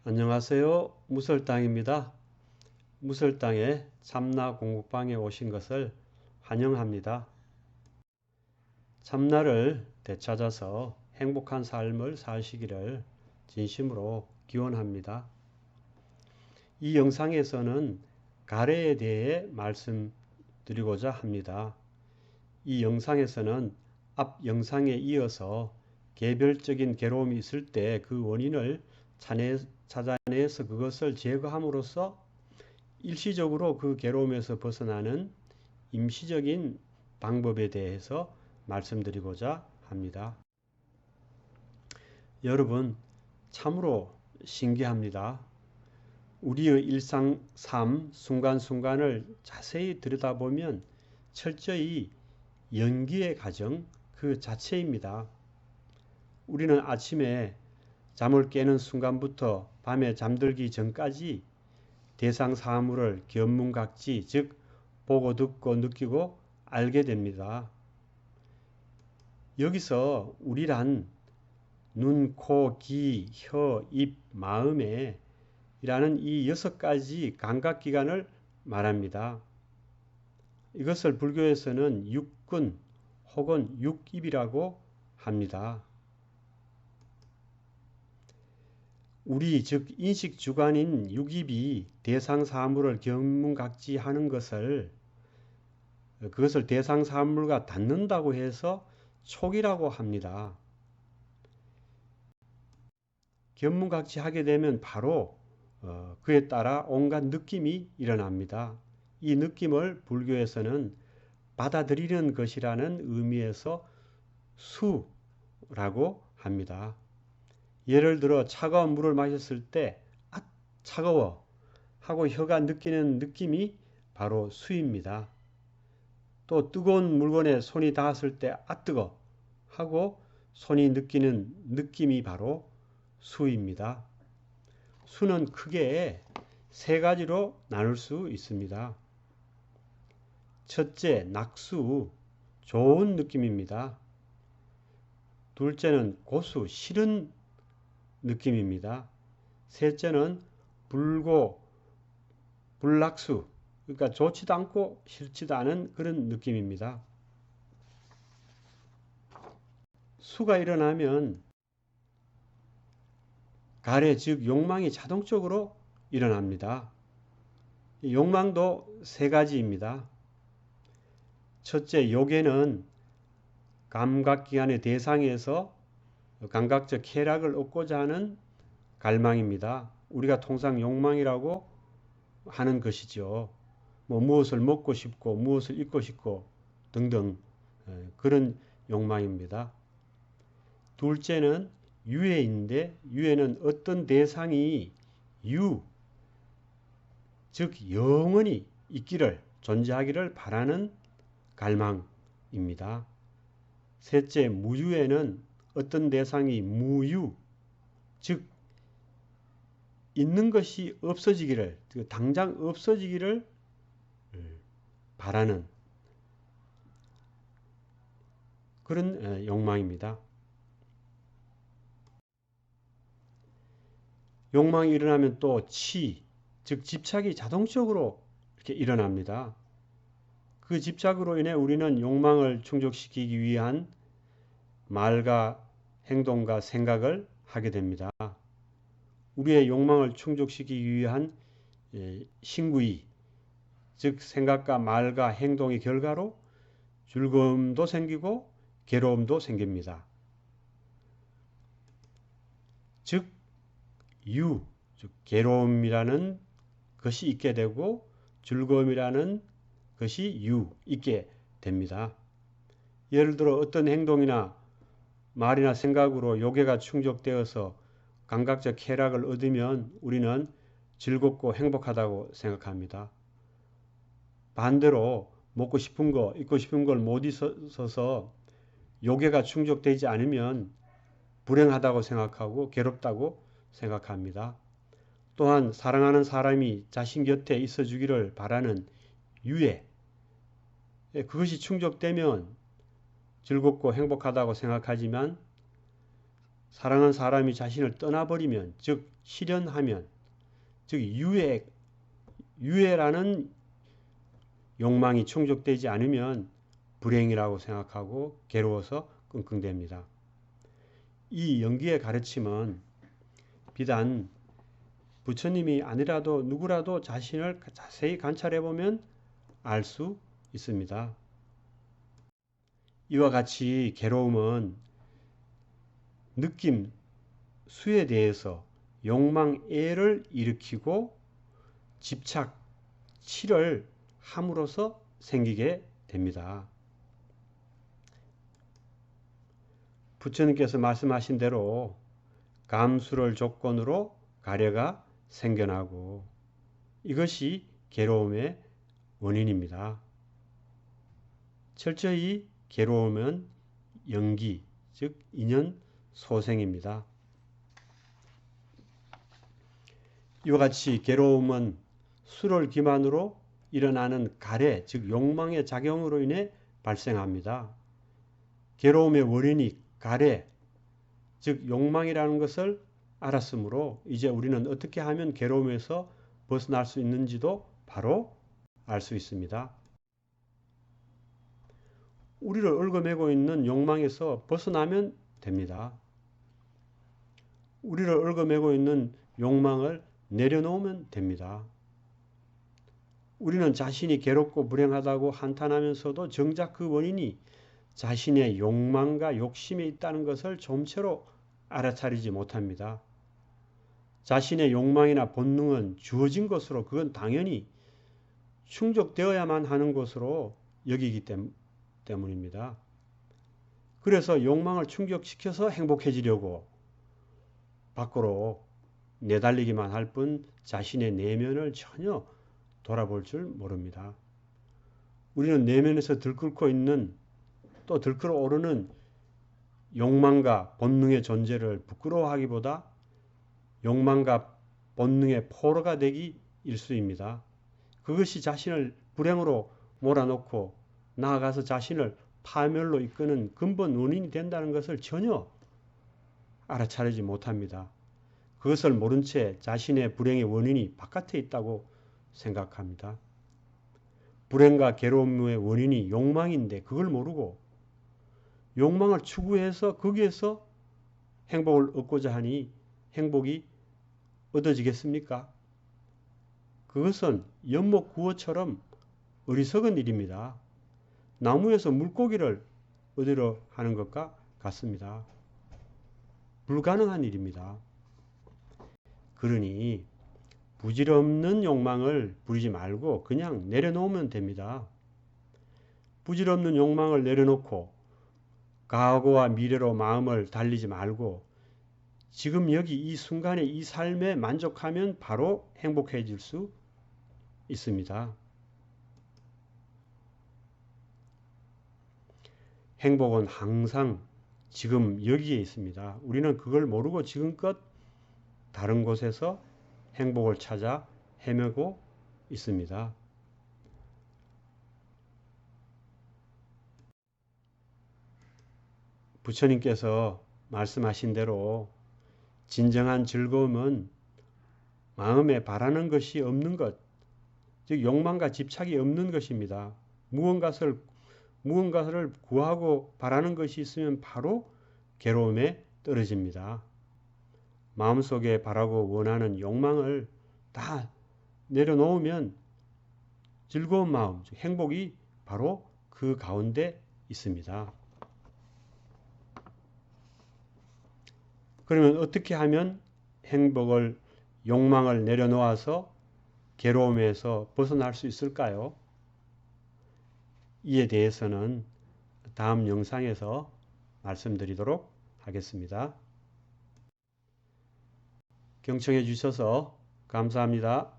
안녕하세요. 무설당입니다. 무설당의 참나 공부방에 오신 것을 환영합니다. 참나를 되찾아서 행복한 삶을 사시기를 진심으로 기원합니다. 이 영상에서는 가래에 대해 말씀드리고자 합니다. 이 영상에서는 앞 영상에 이어서 개별적인 괴로움이 있을 때 그 원인을 찾아내서 그것을 제거함으로써 일시적으로 그 괴로움에서 벗어나는 임시적인 방법에 대해서 말씀드리고자 합니다. 여러분, 참으로 신기합니다. 우리의 일상 삶 순간순간을 자세히 들여다보면 철저히 연기의 과정 그 자체입니다. 우리는 아침에 잠을 깨는 순간부터 밤에 잠들기 전까지 대상 사물을 견문각지, 즉 보고 듣고 느끼고 알게 됩니다. 여기서 우리란 눈, 코, 귀, 혀, 입, 마음에 이라는 이 6가지 감각기관을 말합니다. 이것을 불교에서는 육근 혹은 육입이라고 합니다. 우리 즉 인식주관인 육입이 대상 사물을 견문각지하는 그것을 대상 사물과 닿는다고 해서 촉이라고 합니다. 견문각지하게 되면 바로 그에 따라 온갖 느낌이 일어납니다. 이 느낌을 불교에서는 받아들이는 것이라는 의미에서 수라고 합니다. 예를 들어 차가운 물을 마셨을 때 아, 차가워 하고 혀가 느끼는 느낌이 바로 수입니다. 또 뜨거운 물건에 손이 닿았을 때 아, 뜨거 하고 손이 느끼는 느낌이 바로 수입니다. 수는 크게 3가지로 나눌 수 있습니다. 첫째, 낙수, 좋은 느낌입니다. 둘째는 고수, 싫은 느낌입니다. 셋째는 불고, 불락수, 그러니까 좋지도 않고 싫지도 않은 그런 느낌입니다. 수가 일어나면 가래, 즉 욕망이 자동적으로 일어납니다. 욕망도 3가지입니다. 첫째, 욕에는 감각기관의 대상에서 감각적 쾌락을 얻고자 하는 갈망입니다. 우리가 통상 욕망이라고 하는 것이죠. 무엇을 먹고 싶고 무엇을 입고 싶고 등등 그런 욕망입니다. 둘째는 유해인데 유해는 어떤 대상이 즉 영원히 있기를 존재하기를 바라는 갈망입니다. 셋째, 무유에는 어떤 대상이 무유, 즉 있는 것이 없어지기를, 당장 없어지기를 바라는 그런 욕망입니다. 욕망이 일어나면 또 즉 집착이 자동적으로 이렇게 일어납니다. 그 집착으로 인해 우리는 욕망을 충족시키기 위한 말과 행동과 생각을 하게 됩니다. 우리의 욕망을 충족시키기 위한 신구의, 즉 생각과 말과 행동의 결과로 즐거움도 생기고 괴로움도 생깁니다. 즉 괴로움이라는 것이 있게 되고 즐거움이라는 것이 있게 됩니다. 예를 들어 어떤 행동이나 말이나 생각으로 요괴가 충족되어서 감각적 쾌락을 얻으면 우리는 즐겁고 행복하다고 생각합니다. 반대로 먹고 싶은 거, 입고 싶은 걸 못 있어서 요괴가 충족되지 않으면 불행하다고 생각하고 괴롭다고 생각합니다. 또한 사랑하는 사람이 자신 곁에 있어 주기를 바라는 유해, 그것이 충족되면 즐겁고 행복하다고 생각하지만 사랑한 사람이 자신을 떠나버리면, 즉 실연하면, 즉 유해라는 욕망이 충족되지 않으면 불행이라고 생각하고 괴로워서 끙끙댑니다. 이 연기의 가르침은 비단 부처님이 아니라도 누구라도 자신을 자세히 관찰해 보면 알 수 있습니다. 이와 같이 괴로움은 느낌, 수에 대해서 욕망애를 일으키고 집착, 치를 함으로써 생기게 됩니다. 부처님께서 말씀하신 대로 감수를 조건으로 가려가 생겨나고 이것이 괴로움의 원인입니다. 철저히 괴로움은 연기, 즉 인연 소생입니다. 이와 같이 괴로움은 수를 기반으로 일어나는 가래, 즉 욕망의 작용으로 인해 발생합니다. 괴로움의 원인이 가래, 즉 욕망이라는 것을 알았으므로 이제 우리는 어떻게 하면 괴로움에서 벗어날 수 있는지도 바로 알 수 있습니다. 우리를 얽어매고 있는 욕망에서 벗어나면 됩니다. 우리를 얽어매고 있는 욕망을 내려놓으면 됩니다. 우리는 자신이 괴롭고 불행하다고 한탄하면서도 정작 그 원인이 자신의 욕망과 욕심에 있다는 것을 좀채로 알아차리지 못합니다. 자신의 욕망이나 본능은 주어진 것으로 그건 당연히 충족되어야만 하는 것으로 여기기 때문입니다. 그래서 욕망을 충족시켜서 행복해지려고 밖으로 내달리기만 할 뿐 자신의 내면을 전혀 돌아볼 줄 모릅니다. 우리는 내면에서 들끓고 있는 또 들끓어 오르는 욕망과 본능의 존재를 부끄러워하기보다 욕망과 본능의 포로가 되기 일쑤입니다. 그것이 자신을 불행으로 몰아넣고 나아가서 자신을 파멸로 이끄는 근본 원인이 된다는 것을 전혀 알아차리지 못합니다. 그것을 모른 채 자신의 불행의 원인이 바깥에 있다고 생각합니다. 불행과 괴로움의 원인이 욕망인데 그걸 모르고 욕망을 추구해서 거기에서 행복을 얻고자 하니 행복이 얻어지겠습니까? 그것은 연못구어처럼 어리석은 일입니다. 나무에서 물고기를 얻으려 하는 것과 같습니다. 불가능한 일입니다. 그러니 부질없는 욕망을 부리지 말고 그냥 내려놓으면 됩니다. 부질없는 욕망을 내려놓고 과거와 미래로 마음을 달리지 말고 지금 여기 이 순간에 이 삶에 만족하면 바로 행복해질 수 있습니다. 행복은 항상 지금 여기에 있습니다. 우리는 그걸 모르고 지금껏 다른 곳에서 행복을 찾아 헤매고 있습니다. 부처님께서 말씀하신 대로 진정한 즐거움은 마음에 바라는 것이 없는 것, 즉 욕망과 집착이 없는 것입니다. 무언가를 구하고 바라는 것이 있으면 바로 괴로움에 떨어집니다. 마음속에 바라고 원하는 욕망을 다 내려놓으면 즐거운 마음, 행복이 바로 그 가운데 있습니다. 그러면 어떻게 하면 행복을, 욕망을 내려놓아서 괴로움에서 벗어날 수 있을까요? 이에 대해서는 다음 영상에서 말씀드리도록 하겠습니다. 경청해 주셔서 감사합니다.